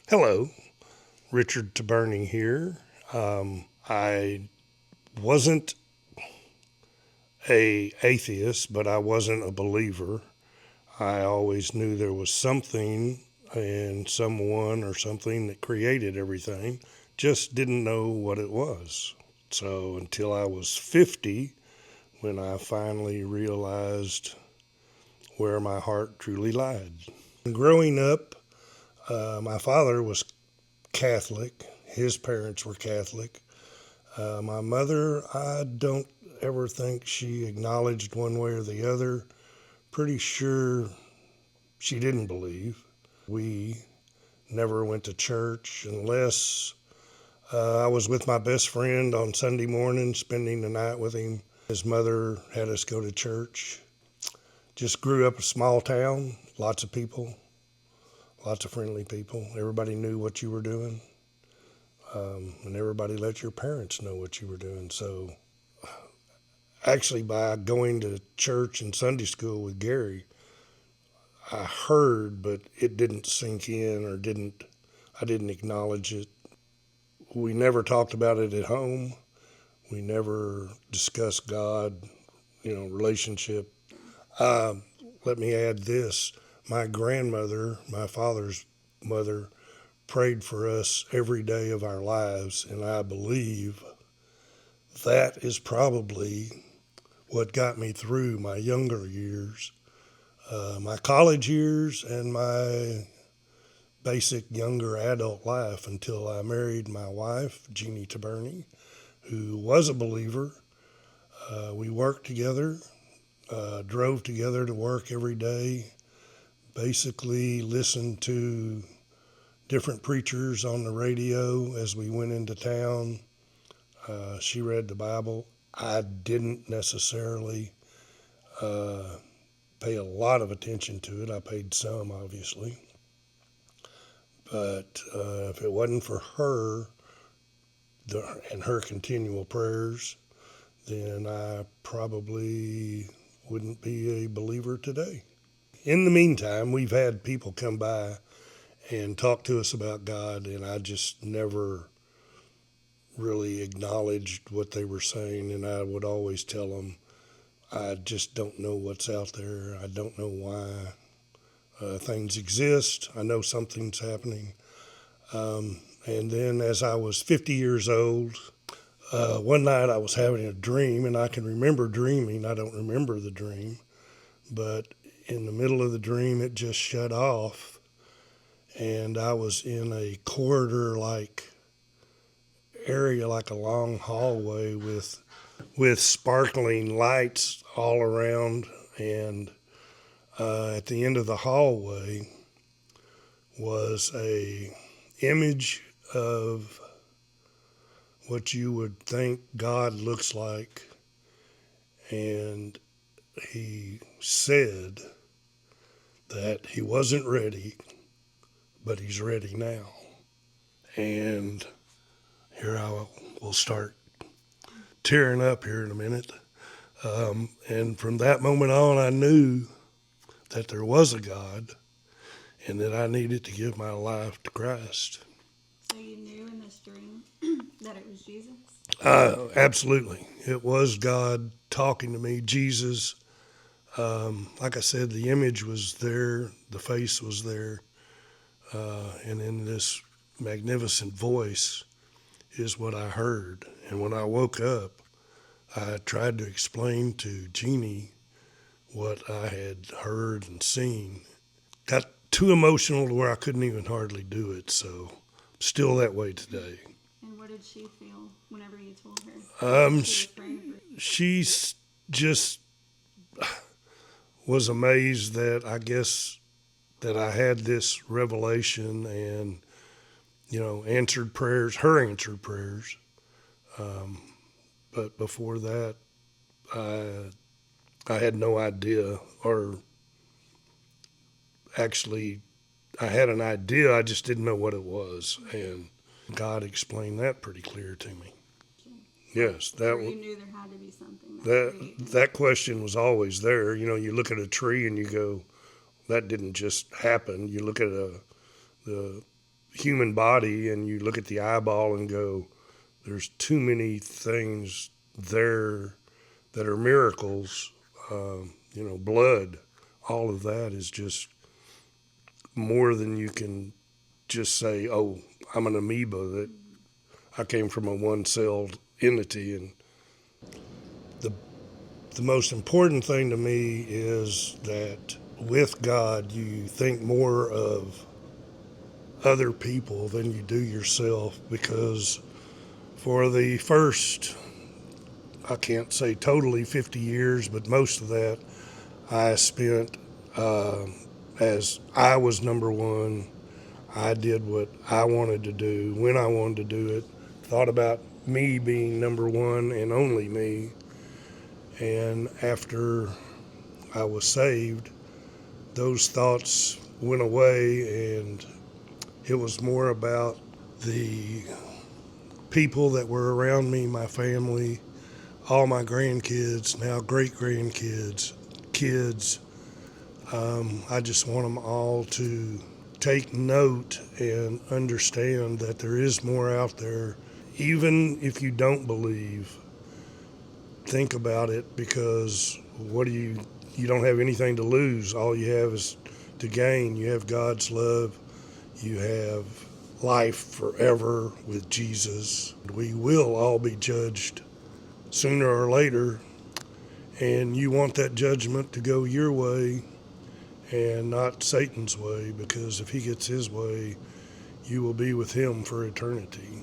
Hello, Richard Taberning here. I wasn't a atheist, but I wasn't a believer. I always knew there was something and someone or something that created everything, just didn't know what it was. So until I was 50, when I finally realized where my heart truly lied. Growing up, my father was Catholic. His parents were Catholic. My mother, I don't ever think she acknowledged one way or the other. Pretty sure she didn't believe. We never went to church unless I was with my best friend on Sunday morning, spending the night with him. His mother had us go to church. Just grew up a small town, lots of people, lots of friendly people. Everybody knew what you were doing. And everybody let your parents know what you were doing. So actually, by going to church and Sunday school with Gary, I heard, but it didn't sink in or I didn't acknowledge it. We never talked about it at home. We never discussed God, relationship. Let me add this. My grandmother, my father's mother, prayed for us every day of our lives, and I believe that is probably what got me through my younger years, my college years, and my basic younger adult life until I married my wife, Jeannie Taberning, who was a believer. We worked together, drove together to work every day, basically listened to different preachers on the radio as we went into town. She read the Bible. I didn't necessarily pay a lot of attention to it. I paid some, obviously. But if it wasn't for her and her continual prayers, then I probably wouldn't be a believer today. In the meantime, we've had people come by and talk to us about God, and I just never really acknowledged what they were saying, and I would always tell them, I just don't know what's out there. I don't know why things exist. I know something's happening. And then as I was 50 years old, one night I was having a dream, and I can remember dreaming. I don't remember the dream, but in the middle of the dream, it just shut off, and I was in a corridor-like area, like a long hallway with sparkling lights all around, and at the end of the hallway was a image of what you would think God looks like, and he said that he wasn't ready, but he's ready now. And here I will start tearing up here in a minute. And from that moment on, I knew that there was a God and that I needed to give my life to Christ. So you knew in this dream that it was Jesus? Absolutely. It was God talking to me, Jesus. Like I said, the image was there, the face was there, and in this magnificent voice is what I heard. And when I woke up, I tried to explain to Jeannie what I had heard and seen. Got too emotional to where I couldn't even hardly do it, so still that way today. And what did she feel whenever you told her? She just was amazed that I guess that I had this revelation and, answered prayers, her answered prayers. But before that, I had no idea, or actually, I had an idea, I just didn't know what it was. And God explained that pretty clear to me. Yes, you knew there had to be something. That question was always there. You look at a tree and you go, that didn't just happen. You look at the human body and you look at the eyeball and go, there's too many things there that are miracles. Blood, all of that is just more than you can just say, oh, I'm an amoeba, that I came from a one-celled entity. And the most important thing to me is that with God, you think more of other people than you do yourself, because for the first, I can't say totally 50 years, but most of that I spent as I was number one. I did what I wanted to do when I wanted to do it, thought about me being number one and only me. And after I was saved, those thoughts went away, and it was more about the people that were around me, my family, all my grandkids, now great grandkids, kids. I just want them all to take note and understand that there is more out there. Even if you don't believe, think about it, because you don't have anything to lose. All you have is to gain. You have God's love. You have life forever with Jesus. We will all be judged sooner or later, and you want that judgment to go your way and not Satan's way, because if he gets his way, you will be with him for eternity.